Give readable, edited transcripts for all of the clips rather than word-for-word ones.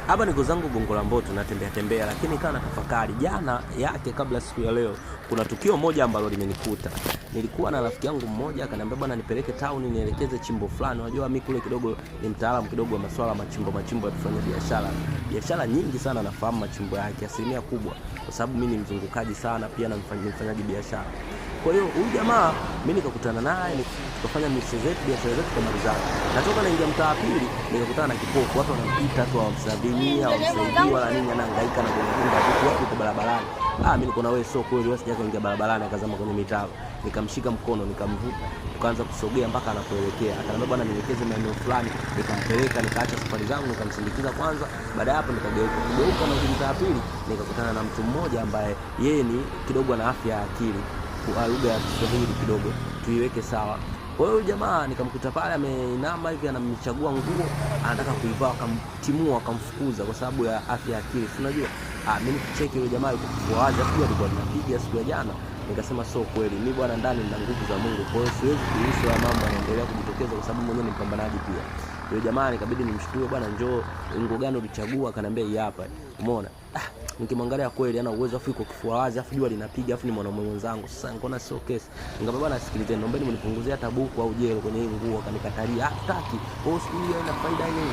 Hapa niko zangu Gongo la Mboto natembea, lakini kana natafakari jana yake kabla siku ya leo kuna tukio moja ambalo limenikuta. Nilikuwa na rafiki yangu mmoja akaniambia bwana nipeleke town nielekeze chimbo fulani. Unajua mimi kule kidogo ni mtaalamu kidogo wa masuala machimbo ya kufanya biashara. Biashara nyingi sana nafahamu machimbo yake asilimia kubwa kwa sababu mimi ni mzungukaji sana pia na mfanyaji biashara. Kwa hiyo huyu jamaa mimi nikakutana naye tukafanya biashara zetu kwa malizana. Natoka naingia mtaa pili nikakutana na kipofu, watu wanampita tu hawamsalimia hawamsaidii wala nini, anahangaika na kugonga vitu watu kwa barabarani. Mimi niko na wewe sio kweli, wewe sijaanza kuingia barabarani. Akazama kwenye mitaro, nikamshika mkono nikamvuta, tukaanza kusogea mpaka anapoelekea. Akaniambia bwana nielekeze maeneo fulani, nikampeleka nikaacha safari zangu nikamsindikiza kwanza. Baada ya hapo nikageuka na mtaa pili nikakutana na mtu mmoja ambaye yeye ni kidogo na afya ya akili, kwa lugha ya Kiswahili kidogo tuiweke sawa. Kwa hiyo jamaa nikamkuta pale ameinama hivi anamchagua nguo, anataka kuivaa, akamtimua akamfukuza kwa sababu ya afya ya akili. Unajua mimi nikicheki yule jamaa yuko kufuaza pia alikuwa anapiga siku ya jana. Nikasema sio kweli, mimi bwana ndani nina nguvu za Mungu, kwa hiyo siwezi kuruhusu haya mambo yanaendelea kujitokeza kwa sababu mwenyewe ni mpambanaji pia. Yule jamaa nikabidi nimshukuru, bwana njoo nguo gani ulichagua? Akaniambia hii hapa. Umeona? Nikimwangalia kweli ana uwezo afu yuko kifua wazi afu jua linapiga afu ni mwanamume mwenzangu. Sasa nikaona sio kesi. Nikamwambia bwana sikilizeni, naomba mnipunguzie hata buku au jelo kwenye hii nguo. Akanikatalia, hataki. Wewe usikilize ina faida nini?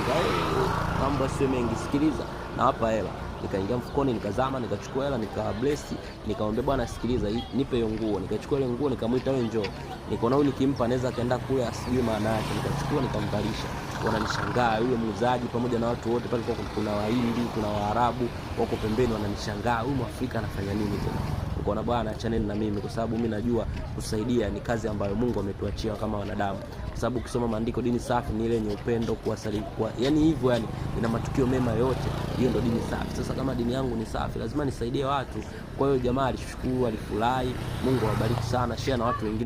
Mambo sio mengi, sikiliza na hapa hela. Nikaingia mfukoni nikazama nikachukua hela nikabless, nikamwambia bwana sikiliza nipe hiyo nguo. Nikachukua ile nguo nikamuita wewe njoo. Nikaona huyu nikimpa anaweza kaenda kule asijue maana yake. Nikachukua nikamvalisha. Wananishangaa yule muuzaji pamoja na watu wote pale, kwa kuna Wahindi kuna Waarabu wako pembeni wananishangaa, huyu Mwafrika anafanya nini tena? Ukaona bwana achaneni na mimi kwa sababu mimi najua kusaidia ni kazi ambayo Mungu ametuachia kama wanadamu. Kwa sababu ukisoma maandiko dini safi ni ile yenye upendo, kuwasalimu, yani hivyo, yani ina matukio mema yote. Hiyo ndio dini safi. Sasa kama dini yangu ni safi lazima nisaidie watu. Kwa hiyo jamaa alishukuru, alifurahi. Mungu awabariki sana, share na watu wengine.